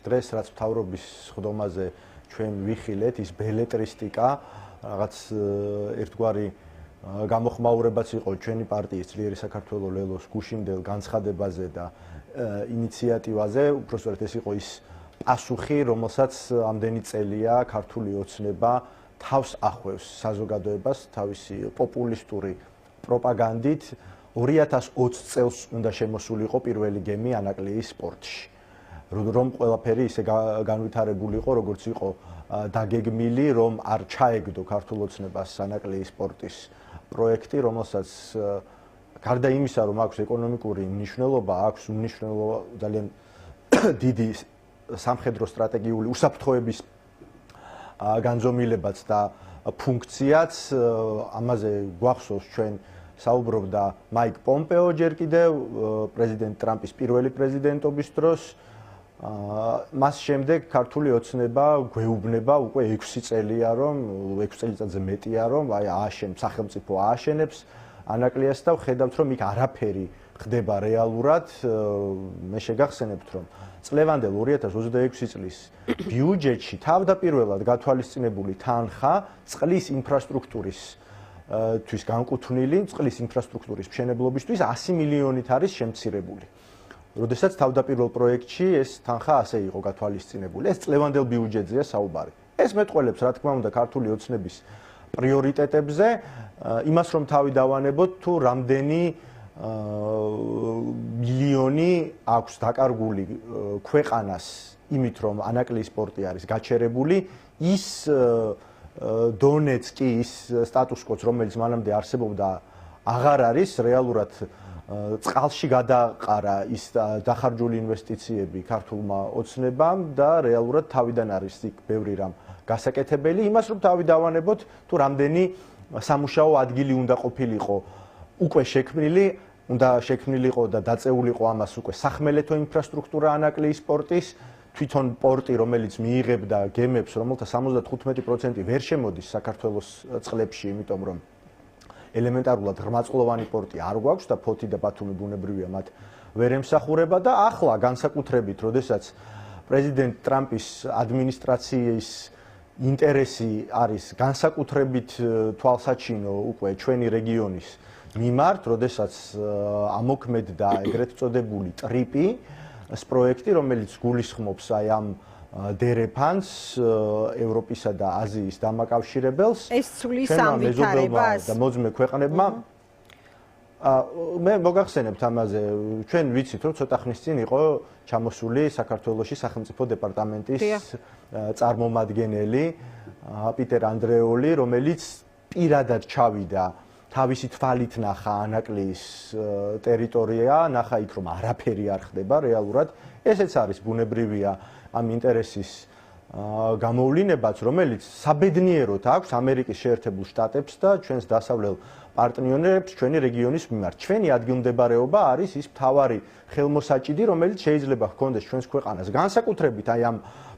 დღეს რაც მთავრობის ხდომაზე ჩვენ ვიხილეთ, ის ბელეტრისტიკა, რაღაც ერთგვარი გამოხმაურებაც იყო ჩვენი პარტიის ძლიერი საქართველოს ლელოს გუშინდელ განცხადებაზე და ინიციატივაზე, უბრალოდ ეს იყო ის პასუხი, რომელსაც ამდენი წელია ქართული ოცნება თავს ახვევს საზოგადოებას თავისი პოპულისტური პროპაგანდით 2020 წელს უნდა შემოსულიყო პირველი გემი ანაკლიის სპორტში. რომ ყველაფერი ისე განვითარებული იყო, როგორც იყო დაგეგმილი, რომ არ ჩაეგდო ქართულ ოცნებას ანაკლიის სპორტის პროექტი, რომელსაც გარდა იმისა, რომ აქვს ეკონომიკური მნიშვნელობა, აქვს უმნიშვნელო ძალიან დიდი სამხედრო სტრატეგიული უსაფრთხოების განზომილებაც და ფუნქციაც. ამაზე გვახსოვს ჩვენ საუბრობდა მაიკ პომპეო ჯერ კიდევ პრეზიდენტ ტრამპის პირველი პრეზიდენტობის დროს. მას შემდეგ ქართული ოცნება გვეუბნება უკვე 6 წელია, რომ 6 წელიწადზე მეტია, რომ სახელმწიფო ააშენებს ანაკლიას და ხედავთ, რომ იქ არაფერი ხდება რეალურად. მე შეგახსენებთ, რომ წლევანდელ 2026 წლის ბიუჯეტში თავდაპირველად გათვალისწინებული თანხა წყლის ინფრასტრუქტურის თვის განკუთვნილი, წყლის ინფრასტრუქტურის მშენებლობისთვის 100 მილიონით არის შემცირებული. როდესაც თავდაპირველ პროექტში ეს თანხა ასე იყო გათვალისწინებული. ეს წლევანდელ ბიუჯეტზეა საუბარი. ეს მეტყველებს, რა თქმა უნდა, ქართული ოცნების პრიორიტეტებზე, იმას რომ თავი დავანებოთ თუ რამდენი მილიონი აქვს დაკარგული ქვეყანას იმით, რომ ანაკლიის სპორტი არის გაჩერებული, ის დონეცკი, ის სტატუს-კვოც, რომელიც მანამდე არსებობდა, აღარ არის რეალურად წყალში გადაყარა ის დახარჯული ინვესტიციები ქართულმა ოცნებამ და რეალურად თავიდან არის იქ ბევრი რამ გასაკეთებელი. იმას რომ თავი დავანებოთ, თუ რამდენი სამუშაო ადგილი უნდა ყოფილიყო უკვე შექმნილი, უნდა შექმნილიყო და დაწეულიყო ამას უკვე სახმელეთო ინფრასტრუქტურა ანაკლიის სპორტის, თვითონ პორტი, რომელიც მიიღებდა გემებს, რომელთა 75% ვერ შემოდის საქართველოს წყლებში, იმიტომ რომ ელემენტარულად ღრმაწყლოვანი პორტი არ გვაქვს და ფოთი და ბათუმი ბუნებრივია მათ ვერ ემსახურება და ახლა განსაკუთრებით, როდესაც პრეზიდენტ ტრამპის ადმინისტრაციის ინტერესი არის განსაკუთრებით თვალსაჩინო უკვე ჩვენი რეგიონის მიმართ, როდესაც ამოქმედდა ეგრეთ წოდებული ტრიპის პროექტი, რომელიც გულისხმობს აი ამ დერეფანს ევროპისა და აზიის დამაკავშირებელს. ეს ცვლის ამვითარებას და მოძმე ქვეყნებმა მე მოგახსენებთ ამაზე, ჩვენ ვიცით, რომ ცოტა ხნის წინ იყო ჩამოსული საქართველოში სახელმწიფო დეპარტამენტის წარმომადგენელი პიტერ ანდრეოლი, რომელიც პირადად ჩავიდა თავისი თვალით ნახა ანაკლიის ტერიტორია, ნახა იქ რომ არაფერი არ ხდება რეალურად. ესეც არის ბუნებრივია ამ ინტერესის გამოვლინებაც, რომელიც საბედნიეროდ აქვს ამერიკის შეერთებულ შტატებს და ჩვენს დასავლელ პარტნიორებს ჩვენი რეგიონის მიმართ. ჩვენი ადგილმდებარეობა არის ის მთავარი ხელმოსაჭიდი, რომელიც შეიძლება ჰქონდეს ჩვენს ქვეყანას განსაკუთრებით აი ამ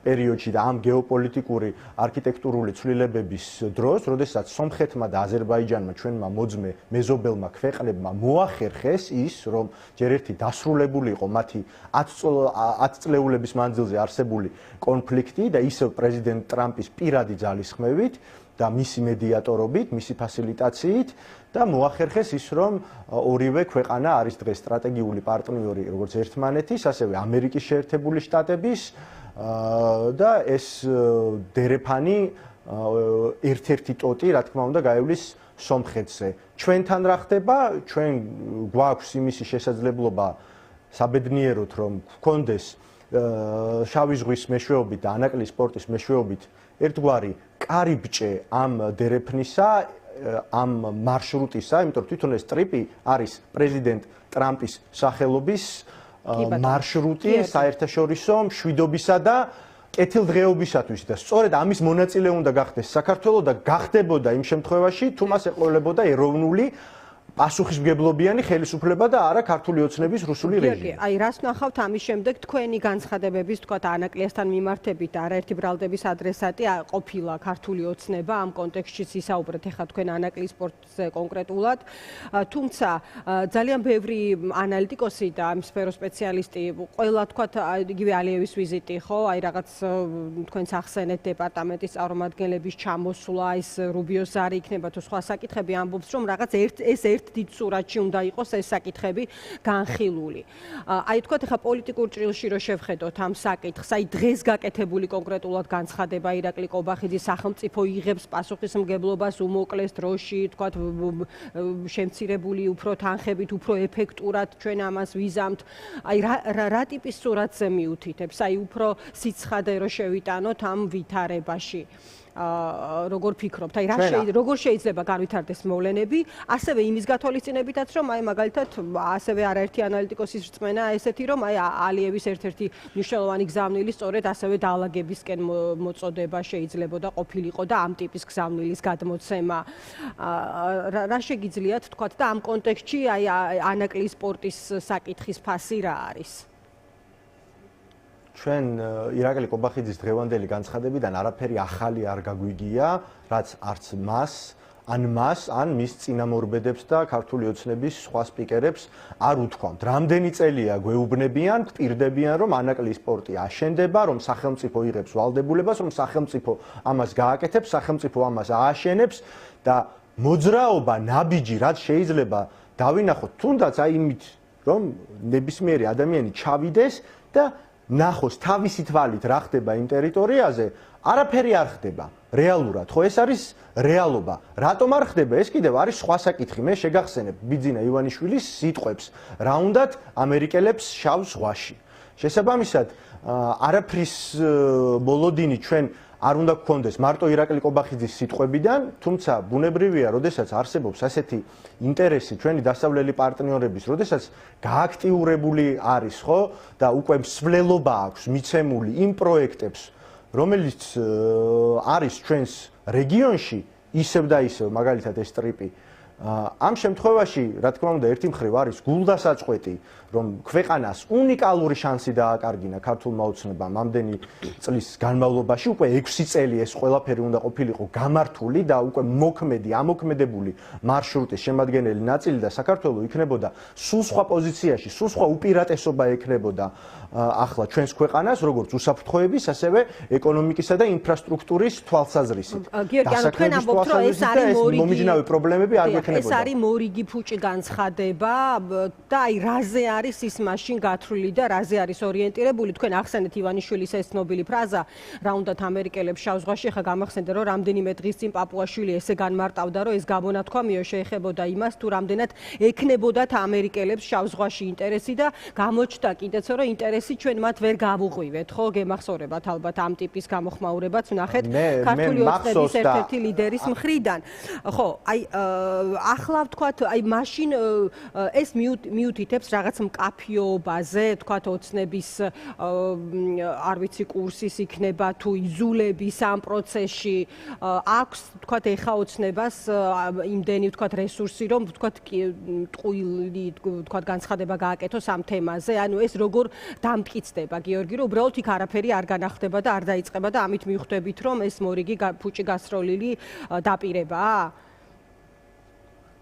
პერიოდში და ამ გეოპოლიტიკური არქიტექტურული ცვლილებების დროს, როდესაც სომხეთმა და აზერბაიჯანმა ჩვენმა მოძმე მეზობელმა ქვეყნებმა მოახერხეს ის, რომ ჯერ ერთი დასრულებული იყო მათი 10 წლეულების მანძილზე არსებული კონფლიქტი და ისევ პრეზიდენტ ტრამპის პირადი ძალისხმევით და მისი მედიატორობით, მისი ფასილიტაციით და მოახერხეს ის, რომ ორივე ქვეყანა არის დღეს სტრატეგიული პარტნიორი როგორც ერთმანეთის, ასევე ამერიკის შეერთებული შტატების და ეს დერეფანი ერთ-ერთი ტოტი, რა თქმა უნდა, გაივლის სომხეთზე. ჩვენთან რა ხდება? ჩვენ გვაქვს იმისი შესაძლებლობა საბედნიეროდ, რომ გქონდეს შავი ზღვის მეშვეობით და ანაკლიის სპორტის მეშვეობით ერთგვარი კარიბჭე ამ დერეფნისა, ამ მარშრუტისა, იმიტომ რომ თვითონ ეს ტრიპი არის პრეზიდენტ ტრამპის სახელობის მარშრუტი საერთაშორისო მშვიდობისა და კეთილდღეობისათვის და სწორედ ამის მონაწილე უნდა გახდეს საქართველო და გახდებოდა იმ შემთხვევაში, თუ მას ეყოლებოდა ეროვნული პასუხისმგებლობიანი ხელისუფლება და არა ქართული ოცნების რუსული რეჟიმი. აი რას ნახავთ ამის შემდეგ თქვენი განცხადებების თქვათ ანაკლიასთან მიმართებით არაერთი ბრალდების ადრესატი ყოფილა ქართული ოცნება ამ კონტექსტში ისაუბრეთ ახლა თქვენ ანაკლის სპორტზე კონკრეტულად თუმცა ძალიან ბევრი ანალიტიკოსი და ამ სფეროს სპეციალისტი ყველა თქვათ იგივე ალიევის ვიზიტი ხო აი რაღაც თქვენს ახსენეთ დეპარტამენტის წარმომადგენლების ჩამოსვლა ის რუბიოს ზარი იქნება თუ სხვა საკითხები ამბობს რომ რაღაც ერთ დიდ სურათში უნდა იყოს ეს საკითხები განხილული. აი თქვათ ახლა პოლიტიკურ ჭრილში რო შევხედოთ ამ საკითხს, აი დღეს გაკეთებული კონკრეტულად განცხადება ირაკლი ყობახიძის სახელმწიფო იღებს პასუხისმგებლობას უმოკლეს დროში, თქვათ შემცირებული უფრო თანხებით, უფრო ეფექტურად ჩვენ ამას ვიზამთ. აი რა ტიპის სურათზე მიუთითებს? აი უფრო სიცხადე რო შევიტანოთ ამ ვითარებაში. როგორ ფიქრობთ? აი როგორ შეიძლება განვითარდეს მოვლენები, ასევე იმის გათვალისწინებითაც, რომ აი მაგალითად ასევე არაერთი ანალიტიკოსის რწმენა ესეთი, რომ აი ალიევის ერთ-ერთი მნიშვნელოვანი გზავნილი სწორედ ასევე დაალაგებისკენ მოწოდება შეიძლებოდა ყოფილიყო და ამ ტიპის გზავნილის გადმოცემა. რა შეგიძლიათ თქვათ და ამ კონტექსტში აი ანაკლის სპორტის საკითხის ფასი რა არის? ჩვენ ირაკლი ყობახიძის დღევანდელი განცხადებიდან არაფერი ახალი არ გაგვიგია, რაც არც მას, ან მის წინამორბედებს და ქართული ოცნების სხვა სპიკერებს არ უთქვამთ. რამდენი წელია გვეუბნებიან, გვპირდებიან, რომ ანაკლის სპორტი აშენდება, რომ სახელმწიფო იღებს ვალდებულებას, რომ სახელმწიფო ამას გააკეთებს, სახელმწიფო ამას ააშენებს და მოძრაობა ნაბიჯი რაც შეიძლება დავინახოთ, თუნდაც აი იმით, რომ ნებისმიერი ადამიანი ჩავიდეს და ნახოს თავისი თვალით რა ხდება იმ ტერიტორიაზე, არაფერი არ ხდება რეალურად. ხო ეს არის რეალობა. რატომ არ ხდება? ეს კიდევ არის სხვა საკითხი. მე შეგახსენებ ბიძინა ივანიშვილის სიტყვებს, რა უნდათ ამერიკელებს შავ ზღვაში. შესაბამისად, არაფრის ბოლოდინი ჩვენ არ უნდა გქონდეს მარტო ირაკლი ყობახიძის სიტყვებიდან, თუმცა ბუნებრივია, როდესაც არსებობს ასეთი ინტერესი ჩვენი დასავლელი პარტნიორების, როდესაც გააქტიურებული არის, ხო, და უკვე მსვლელობა აქვს მიცემული იმ პროექტებს, რომელიც არის ჩვენს რეგიონში, ისევ და ისევ, მაგალითად ეს ტრიპი. ამ შემთხვევაში, რა თქმა უნდა, ერთი მხრივ არის გულდასაწყვეტი, რომ ქვეყანას უნიკალური შანსი დააკარგინა ქართულმა ოცნებამ ამდენი წლის განმავლობაში, უკვე 6 წელი ეს ყველაფერი უნდა ყოფილიყო გამართული და უკვე ამოქმედებული მარშრუტის შემადგენელი ნაწილი და საქართველოს იქნებოდა სულ სხვა პოზიციაში, სულ სხვა უპირატესობა ექნებოდა ახლა ჩვენს ქვეყანას, როგორც უსაფრთხოების, ასევე ეკონომიკისა და ინფრასტრუქტურის თვალსაზრისით. თქვენ ამბობთ, რომ ეს არის მომიჯნავე პრობლემები არ გვექნებოდა. ეს არის მორიგი ფუჭი განცხადება და აი რაზე არის ის მაშინ გათვლილი და რაზე არის ორიენტირებული? თქვენ ახსენეთ ივანიშვილის ეს ცნობილი ფრაზა, რა უნდათ ამერიკელებს შავ ზღვაში, ხა გამახსენდა რომ რამდენიმე დღის წინ პაპუაშვილი ესე განმარტავდა, რომ ეს გამონათქვამიო შეეხებოდა იმას, თუ რამდენად ექნებოდათ ამერიკელებს შავ ზღვაში ინტერესი და გამოჩნდა კიდეც რომ ინტერესი ჩვენ მათ ვერ გავუღვივეთ, ხო? გემახსოვრებათ ალბათ ამ ტიპის გამოხმაურებაც ვნახეთ ქართული ოცნების ერთ-ერთი ლიდერის მხრიდან. ხო, აი ახლა ვთქვათ, აი მაშინ ეს მიუთითებს რაღაც მკაფიობაზე, ვთქვათ, ოცნების არ ვიცი კურსის იქნება თუ იზულების ამ პროცესში აქვს, ვთქვათ, ეხა ოცნებას იმდენი, ვთქვათ, რესურსი, რომ ვთქვათ, ტყუილი, ვთქვათ, განცხადება გააკეთოს ამ თემაზე. ანუ ეს როგორ დამტკიცდება, გიორგი, რომ უბრალოდ იქ არაფერი არ განახდება და არ დაიწყება და ამით მივხვდებით, რომ ეს მორიგი ფუჭი გასროლილი დაპირებაა?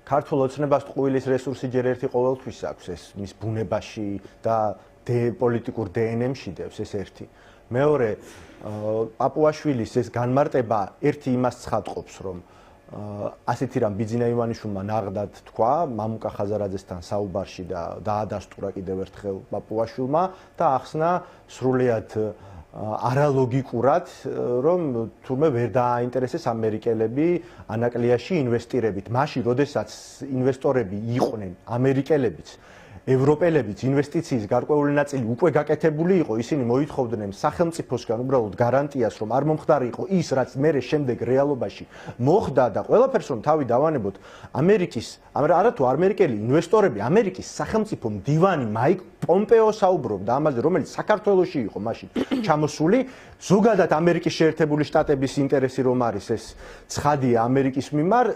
ქართულ ოცნებას ტყუილის რესურსი ჯერ ერთი ყოველთვის აქვს, ეს მის ბუნებაში და პოლიტიკურ დნმ-ში დევს, ეს ერთი. მეორე, პაპუაშვილის ეს განმარტება ერთი იმას ცხადყოფს, რომ ასეთი რამ ბიძინა ივანიშვილმა ნაღდად თქვა მამუკა ხაზარაძესთან საუბარში და დაადასტურა კიდევ ერთხელ პაპუაშვილმა და ახსნა სრულიად არალოგიკურად, რომ თურმე ვერ დააინტერესეს ამერიკელები ანაკლიაში ინვესტირებით. მაშინ, როდესაც ინვესტორები იყვნენ ამერიკელებიც, ევროპელებიც ინვესტიციის გარკვეული ნაწილი უკვე გაკეთებული იყო, ისინი მოითხოვდნენ სახელმწიფოსგან უბრალოდ გარანტიას, რომ არ მომხდარიყო ის, რაც მერე შემდეგ რეალობაში მოხდა და ყველაფერს რომ თავი დავანებოთ არათუ ამერიკელი ინვესტორები, ამერიკის სახელმწიფო მდივანი მაიკ პომპეო საუბრობდა ამაზე, რომელიც საქართველოში იყო მაშინ ჩამოსული, ზოგადად ამერიკის შეერთებული შტატების ინტერესი რომ არის ეს ცხადია ამერიკის მიმართ,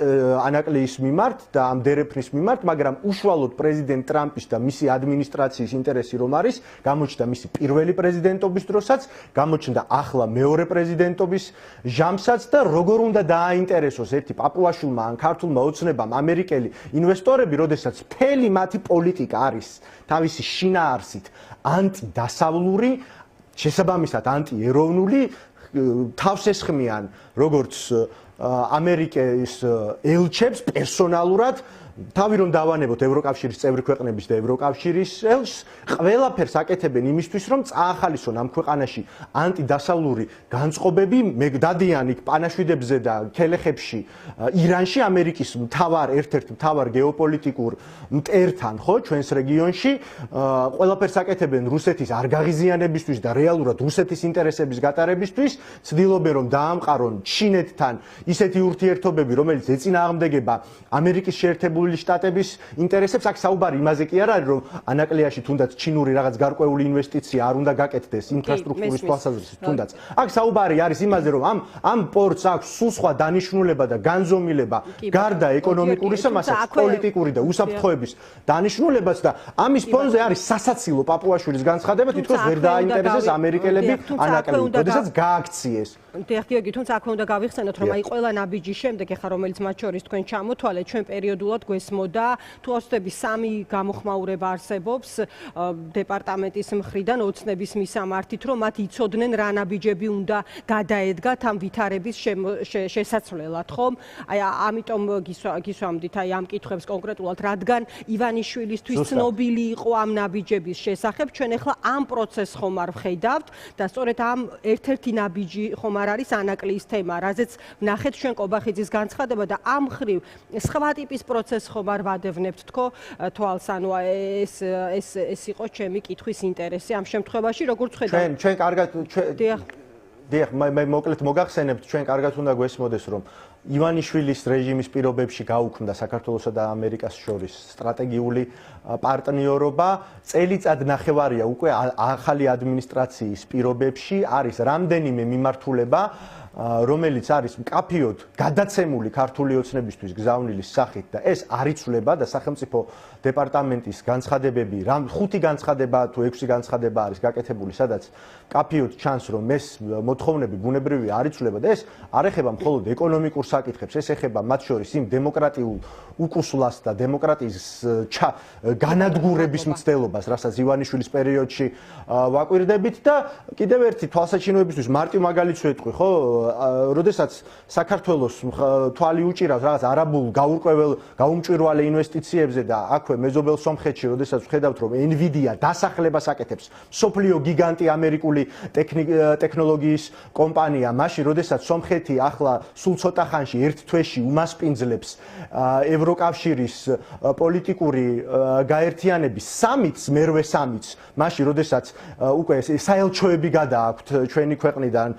ანაკლიის მიმართ და ამ დერეფნის მიმართ, მაგრამ უშუალოდ პრეზიდენტ ტრამპის და მისი ადმინისტრაციის ინტერესი რომ არის, გამოჩნდა მისი პირველი პრეზიდენტობის დროსაც, გამოჩნდა ახლა მეორე პრეზიდენტობის ჟამსაც და როგორ უნდა დააინტერესოს ერთი პაპუაშულმა ან ქართულმა ოცნებამ ამერიკელი ინვესტორები, როდესაც მთელი მათი პოლიტიკა არის თავისი შინაარსით ანტიდასავლური, შესაბამისად ანტიეროვნული, თავს ესხმიან როგორც ამერიკის ელჩებს პერსონალურად, თავი რომ დავანებოთ ევროკავშირის წევრი ქვეყნების და ევროკავშირის ელჩს, ყველაფერს აკეთებენ იმისთვის, რომ წაახალისონ ამ ქვეყანაში ანტიდასავლური განწყობები, დადიან იქ პანაშვიდებზე და ქელეხებში ირანში, ამერიკის ერთ-ერთ მთავარ გეოპოლიტიკურ მტერთან, ხო, ჩვენს რეგიონში, ყველაფერს აკეთებენ რუსეთის არ გაღიზიანებისთვის და რეალურად რუსეთის ინტერესების გატარებისთვის, ცდილობენ რომ დაამყარონ ჩინეთთან ისეთი ურთიერთობები, რომელიც ეწინააღმდეგება ამერიკის შეერთებული შტატების ინტერესებს. აქ საუბარი იმაზე კი არ არის, რომ ანაკლიაში თუნდაც ჩინური რაღაც გარკვეული ინვესტიცია არ უნდა გაკეთდეს ინფრასტრუქტურის თვალსაზრისით, თუნდაც. აქ საუბარი არის იმაზე, რომ ამ პორტს აქვს სულ სხვა დანიშნულება და განზომილება გარდა ეკონომიკურისა, მასაც პოლიტიკური და უსაფრთხოების დანიშნულებაც და ამის ფონზე არის სასაცილო პაპუაშვილის განცხადება, თითქოს ვერ დააინტერესეს ამერიკელები ანაკლია, როდესაც გააქციეს. გიორგი, თუმცა აქვე უნდა გავიხსენოთ, რომ აი ყველა ნაბიჯის შემდეგ, ეხლა რომელიც მათ შორის თქვენ ჩამოთვალეთ, ჩვენ პერიოდულად გვესმოდა, თუ ოცნების სამი გამოხმაურება არსებობს დეპარტამენტის მხრიდან ოცნების მისამართით, რომ მათ იცოდნენ რა ნაბიჯები უნდა გადაედგათ ამ ვითარების შესაცვლელად, ხომ? აი ამიტომ გისვამდით აი ამ კითხვებს კონკრეტულად, რადგან ივანიშვილისთვის ცნობილი იყო ამ ნაბიჯების შესახებ, ჩვენ ეხლა ამ პროცესს ხომ არ ვხედავთ და სწორედ ამ ერთ-ერთი ნაბიჯი ხომ არ არის ანაკლიის თემა, რაზეც ვნახეთ ჩვენ კობახიძის განცხადება და ამ ხრივ სხვა ტიპის პროცესს ხომ არ ვადევნებთ თვალს, ანუ ეს იყო ჩემი კითხვის ინტერესი ამ შემთხვევაში, როგორც ხედავთ. ჩვენ კარგად დიახ, მე მოკლედ მოგახსენებთ, ჩვენ კარგად უნდა გვესმოდეს, რომ ივანიშვილის რეჟიმის პირობებში გაუქმდა საქართველოსა და ამერიკას შორის სტრატეგიული პარტნიორობა. წელიწად ნახევარია უკვე ახალი ადმინისტრაციის პირობებში არის რამდენიმე მიმართულება, რომელიც არის მკაფიოდ გადაცემული ქართული ოცნებისთვის გზავნილის სახით და ეს არ იცვლება და სახელმწიფო დეპარტამენტის განცხადებები, 5 განცხადება თუ 6 განცხადება არის გაკეთებული, სადაც მკაფიოდ ჩანს, რომ ეს მოთხოვნები ბუნებრივი არ იცვლება და ეს არ ეხება მხოლოდ ეკონომიკურ საკითხებს, ეს ეხება მათ შორის იმ დემოკრატიულ უკუსლას და დემოკრატიის განადგურების მცდელობას, რასაც ივანიშვილის პერიოდში ვაკვირდებით და კიდევ ერთი თვალსაჩინოებისთვის მარტივ მაგალითს ვეთქვი, ხო? როდესაც საქართველოს თვალი უჭირავს რაღაც არაბულ გაუმჭვირვალე ინვესტიციებზე და აქვე მეზობელ სომხეთში, როდესაც ვხედავთ, რომ NVIDIA დასახლებას აკეთებს, მსოფლიო გიგანტი ამერიკული ტექნოლოგიის კომპანია, მაშინ როდესაც სომხეთი ახლა სულ ცოტა ხანში ერთ თვეში უმასპინძლებს ევროკავშირის პოლიტიკური გაერთიანების სამიტს, მერვე სამიტს, მაშინ როდესაც უკვე საელჩოები გადააქვთ ჩვენი ქვეყნიდან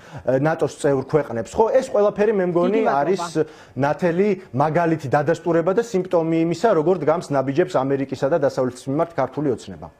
ნატოს წევრ ქვეყნებს, ხო, ეს ყველაფერი მე მგონი არის ნათელი მაგალითი დადასტურება და სიმპტომი იმისა, როგორ დგამს ნაბიჯებს ამერიკისა და დასავლეთის მიმართ ქართული ოცნება.